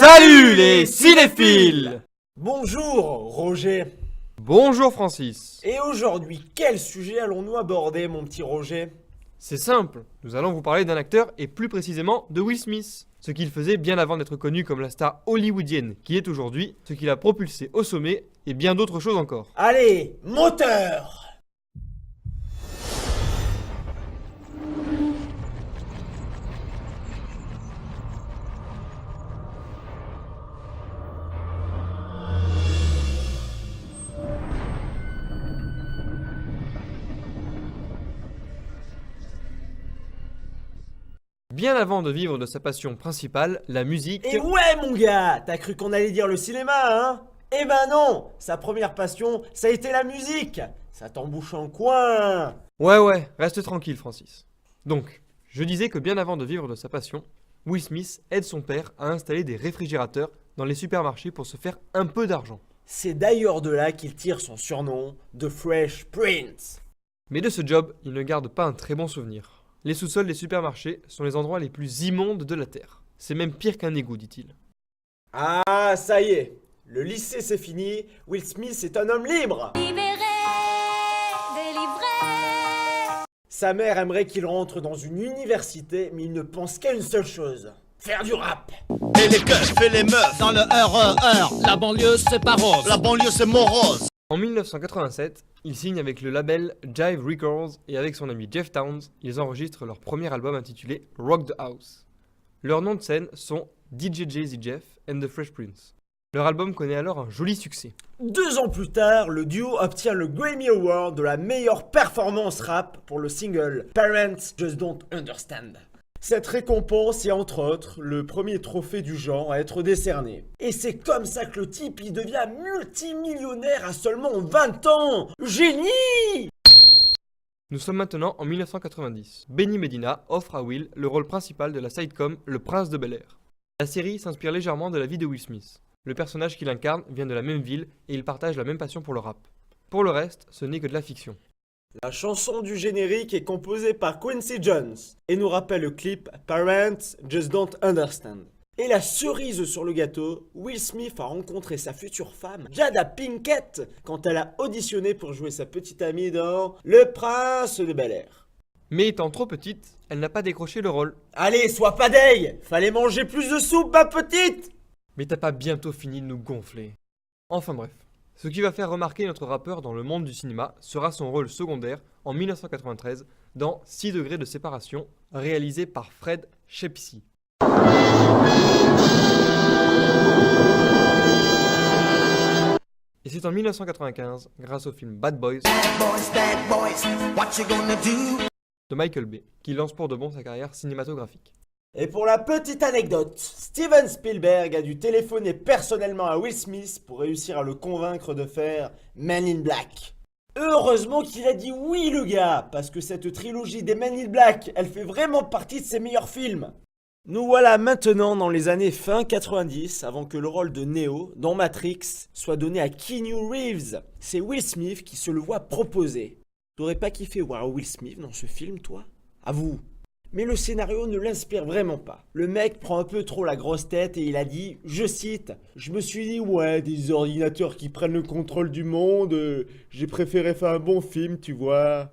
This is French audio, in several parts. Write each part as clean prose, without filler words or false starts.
Salut les cinéphiles! Bonjour Roger. Bonjour Francis. Et aujourd'hui, quel sujet allons-nous aborder, mon petit Roger? C'est simple, nous allons vous parler d'un acteur et plus précisément de Will Smith. Ce qu'il faisait bien avant d'être connu comme la star hollywoodienne qu'il est aujourd'hui, ce qui l'a propulsé au sommet et bien d'autres choses encore. Allez, moteur! Bien avant de vivre de sa passion principale, la musique... Et ouais mon gars, t'as cru qu'on allait dire le cinéma, hein? Eh ben non, sa première passion, ça a été la musique. Ça t'embouche en coin. Ouais, reste tranquille Francis. Donc, je disais que bien avant de vivre de sa passion, Will Smith aide son père à installer des réfrigérateurs dans les supermarchés pour se faire un peu d'argent. C'est d'ailleurs de là qu'il tire son surnom de Fresh Prince. Mais de ce job, il ne garde pas un très bon souvenir. Les sous-sols des supermarchés sont les endroits les plus immondes de la Terre. C'est même pire qu'un égout, dit-il. Ah, ça y est, le lycée c'est fini, Will Smith est un homme libre. Libéré, délivré. Sa mère aimerait qu'il rentre dans une université, mais il ne pense qu'à une seule chose, faire du rap. Et les keufs et les meufs dans le RER. La banlieue c'est pas rose. La banlieue c'est morose. En 1987, il signe avec le label Jive Records et avec son ami Jeff Towns, ils enregistrent leur premier album intitulé Rock the House. Leurs noms de scène sont DJ Jay-Z Jeff and the Fresh Prince. Leur album connaît alors un joli succès. 2 ans plus tard, le duo obtient le Grammy Award de la meilleure performance rap pour le single Parents Just Don't Understand. Cette récompense est entre autres le premier trophée du genre à être décerné. Et c'est comme ça que le type il devient multimillionnaire à seulement 20 ans. Génie! Nous sommes maintenant en 1990. Benny Medina offre à Will le rôle principal de la sitcom Le Prince de Bel-Air. La série s'inspire légèrement de la vie de Will Smith. Le personnage qu'il incarne vient de la même ville et il partage la même passion pour le rap. Pour le reste, ce n'est que de la fiction. La chanson du générique est composée par Quincy Jones et nous rappelle le clip Parents Just Don't Understand. Et la cerise sur le gâteau, Will Smith a rencontré sa future femme, Jada Pinkett, quand elle a auditionné pour jouer sa petite amie dans Le Prince de Bel-Air. Mais étant trop petite, elle n'a pas décroché le rôle. Allez, sois pas deg! Fallait manger plus de soupe, ma petite! Mais t'as pas bientôt fini de nous gonfler. Enfin bref. Ce qui va faire remarquer notre rappeur dans le monde du cinéma sera son rôle secondaire en 1993 dans 6 degrés de séparation, réalisé par Fred Shepsey. Et c'est en 1995, grâce au film Bad Boys de Michael Bay, qu'il lance pour de bon sa carrière cinématographique. Et pour la petite anecdote, Steven Spielberg a dû téléphoner personnellement à Will Smith pour réussir à le convaincre de faire Men in Black. Heureusement qu'il a dit oui le gars, parce que cette trilogie des Men in Black, elle fait vraiment partie de ses meilleurs films. Nous voilà maintenant dans les années fin 90, avant que le rôle de Neo dans Matrix soit donné à Keanu Reeves. C'est Will Smith qui se le voit proposer. T'aurais pas kiffé voir Will Smith dans ce film, toi? Avoue. Mais le scénario ne l'inspire vraiment pas. Le mec prend un peu trop la grosse tête et il a dit, je cite, « Je me suis dit, ouais, des ordinateurs qui prennent le contrôle du monde, j'ai préféré faire un bon film, tu vois. »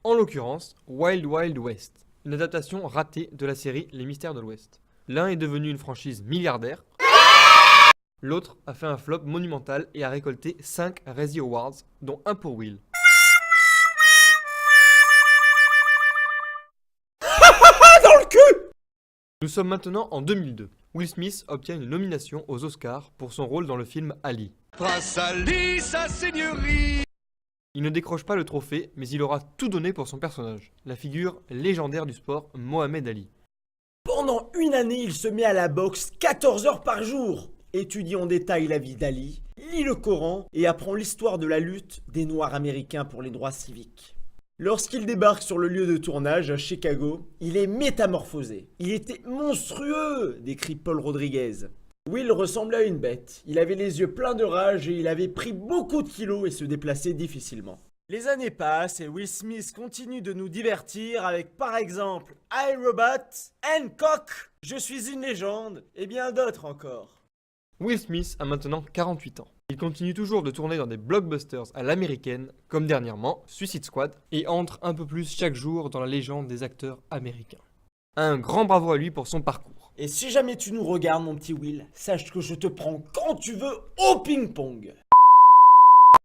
En l'occurrence, Wild Wild West, une adaptation ratée de la série Les Mystères de l'Ouest. L'un est devenu une franchise milliardaire, l'autre a fait un flop monumental et a récolté 5 Razzie Awards, dont un pour Will. Nous sommes maintenant en 2002. Will Smith obtient une nomination aux Oscars pour son rôle dans le film Ali. Prince Ali, sa seigneurie. Il ne décroche pas le trophée, mais il aura tout donné pour son personnage, la figure légendaire du sport Mohamed Ali. Pendant une année, il se met à la boxe 14 heures par jour, étudie en détail la vie d'Ali, lit le Coran et apprend l'histoire de la lutte des Noirs américains pour les droits civiques. Lorsqu'il débarque sur le lieu de tournage à Chicago, il est métamorphosé. Il était monstrueux, décrit Paul Rodriguez. Will ressemblait à une bête. Il avait les yeux pleins de rage et il avait pris beaucoup de kilos et se déplaçait difficilement. Les années passent et Will Smith continue de nous divertir avec par exemple iRobot, Hancock, Je suis une légende, et bien d'autres encore. Will Smith a maintenant 48 ans. Il continue toujours de tourner dans des blockbusters à l'américaine, comme dernièrement Suicide Squad, et entre un peu plus chaque jour dans la légende des acteurs américains. Un grand bravo à lui pour son parcours. Et si jamais tu nous regardes, mon petit Will, sache que je te prends quand tu veux au ping-pong.